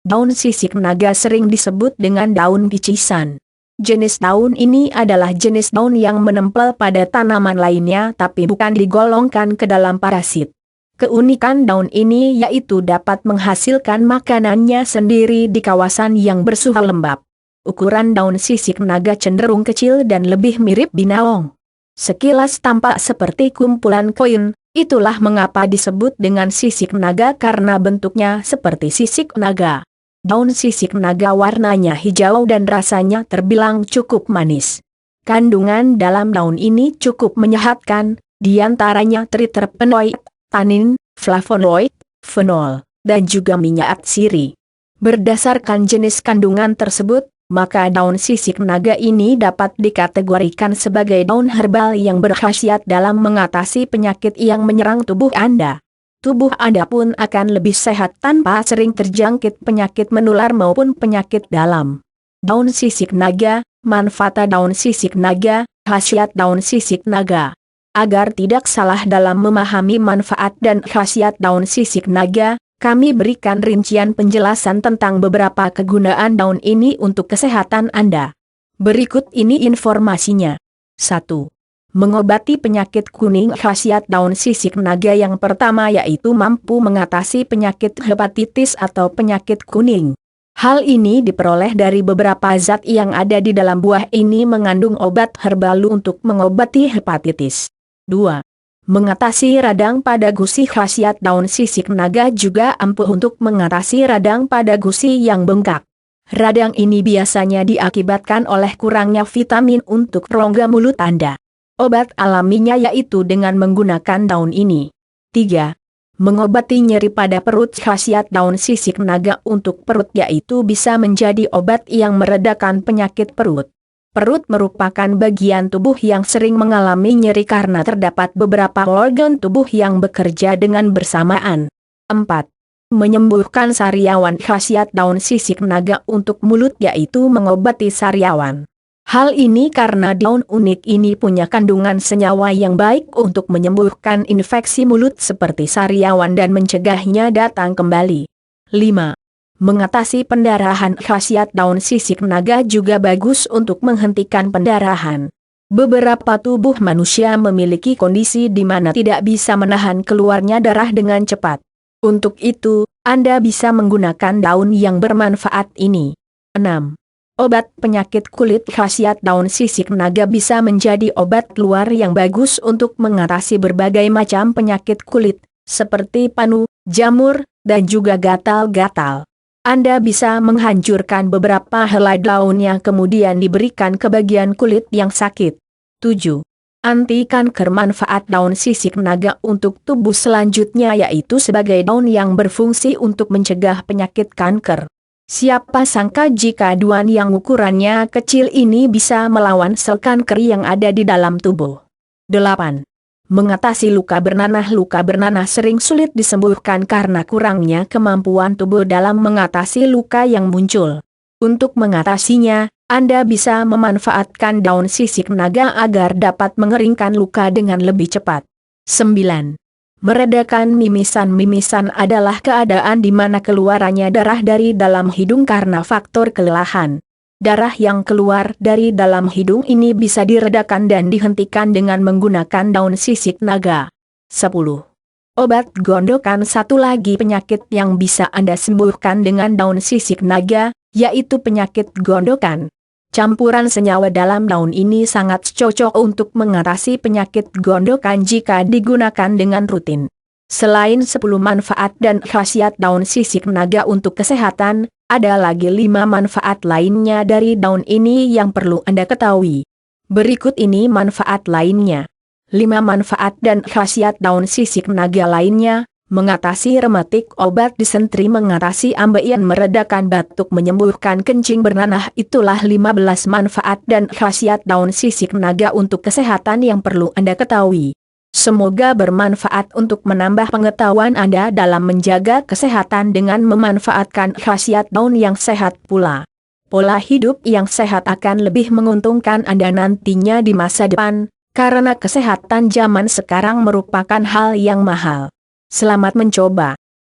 Daun sisik naga sering disebut dengan daun kicisan. Jenis daun ini adalah jenis daun yang menempel pada tanaman lainnya tapi bukan digolongkan ke dalam parasit. Keunikan daun ini yaitu dapat menghasilkan makanannya sendiri di kawasan yang bersuhu lembab. Ukuran daun sisik naga cenderung kecil dan lebih mirip binaong. Sekilas tampak seperti kumpulan koin, itulah mengapa disebut dengan sisik naga karena bentuknya seperti sisik naga. Daun sisik naga warnanya hijau dan rasanya terbilang cukup manis. Kandungan dalam daun ini cukup menyehatkan, diantaranya triterpenoid, tanin, flavonoid, fenol, dan juga minyak atsiri. Berdasarkan jenis kandungan tersebut, maka daun sisik naga ini dapat dikategorikan sebagai daun herbal yang berkhasiat dalam mengatasi penyakit yang menyerang tubuh Anda. Tubuh Anda pun akan lebih sehat tanpa sering terjangkit penyakit menular maupun penyakit dalam. Daun sisik naga, manfaat daun sisik naga, khasiat daun sisik naga. Agar tidak salah dalam memahami manfaat dan khasiat daun sisik naga, kami berikan rincian penjelasan tentang beberapa kegunaan daun ini untuk kesehatan Anda. Berikut ini informasinya. 1. Mengobati penyakit kuning. Khasiat daun sisik naga yang pertama yaitu mampu mengatasi penyakit hepatitis atau penyakit kuning. Hal ini diperoleh dari beberapa zat yang ada di dalam buah ini mengandung obat herbal untuk mengobati hepatitis. 2. Mengatasi radang pada gusi. Khasiat daun sisik naga juga ampuh untuk mengatasi radang pada gusi yang bengkak. Radang ini biasanya diakibatkan oleh kurangnya vitamin untuk rongga mulut Anda. Obat alaminya yaitu dengan menggunakan daun ini. 3. Mengobati nyeri pada perut. Khasiat daun sisik naga untuk perut yaitu bisa menjadi obat yang meredakan penyakit perut. Perut merupakan bagian tubuh yang sering mengalami nyeri karena terdapat beberapa organ tubuh yang bekerja dengan bersamaan. 4. Menyembuhkan sariawan. Khasiat daun sisik naga untuk mulut yaitu mengobati sariawan. Hal ini karena daun unik ini punya kandungan senyawa yang baik untuk menyembuhkan infeksi mulut seperti sariawan dan mencegahnya datang kembali. 5. Mengatasi pendarahan. Khasiat daun sisik naga juga bagus untuk menghentikan pendarahan. Beberapa tubuh manusia memiliki kondisi di mana tidak bisa menahan keluarnya darah dengan cepat. Untuk itu, Anda bisa menggunakan daun yang bermanfaat ini. 6. Obat penyakit kulit. Khasiat daun sisik naga bisa menjadi obat keluar yang bagus untuk mengatasi berbagai macam penyakit kulit, seperti panu, jamur, dan juga gatal-gatal. Anda bisa menghancurkan beberapa helai daun yang kemudian diberikan ke bagian kulit yang sakit. 7. Anti kanker. Manfaat daun sisik naga untuk tubuh selanjutnya yaitu sebagai daun yang berfungsi untuk mencegah penyakit kanker. Siapa sangka jika daun yang ukurannya kecil ini bisa melawan sel kanker yang ada di dalam tubuh. 8. Mengatasi luka bernanah. Luka bernanah sering sulit disembuhkan karena kurangnya kemampuan tubuh dalam mengatasi luka yang muncul. Untuk mengatasinya, Anda bisa memanfaatkan daun sisik naga agar dapat mengeringkan luka dengan lebih cepat. 9. Meredakan mimisan. Mimisan adalah keadaan di mana keluarannya darah dari dalam hidung karena faktor kelelahan. Darah yang keluar dari dalam hidung ini bisa diredakan dan dihentikan dengan menggunakan daun sisik naga. 10. Obat gondokan. Satu lagi penyakit yang bisa Anda sembuhkan dengan daun sisik naga, yaitu penyakit gondokan. Campuran senyawa dalam daun ini sangat cocok untuk mengatasi penyakit gondokan jika digunakan dengan rutin. Selain 10 manfaat dan khasiat daun sisik naga untuk kesehatan, ada lagi 5 manfaat lainnya dari daun ini yang perlu Anda ketahui. Berikut ini manfaat lainnya. 5 manfaat dan khasiat daun sisik naga lainnya. Mengatasi rematik. Obat disentri mengatasi ambeien, meredakan batuk, menyembuhkan kencing bernanah. Itulah 15 manfaat dan khasiat daun sisik naga untuk kesehatan yang perlu Anda ketahui. Semoga bermanfaat untuk menambah pengetahuan Anda dalam menjaga kesehatan dengan memanfaatkan khasiat daun yang sehat pula. Pola hidup yang sehat akan lebih menguntungkan Anda nantinya di masa depan, karena kesehatan zaman sekarang merupakan hal yang mahal. Selamat mencoba.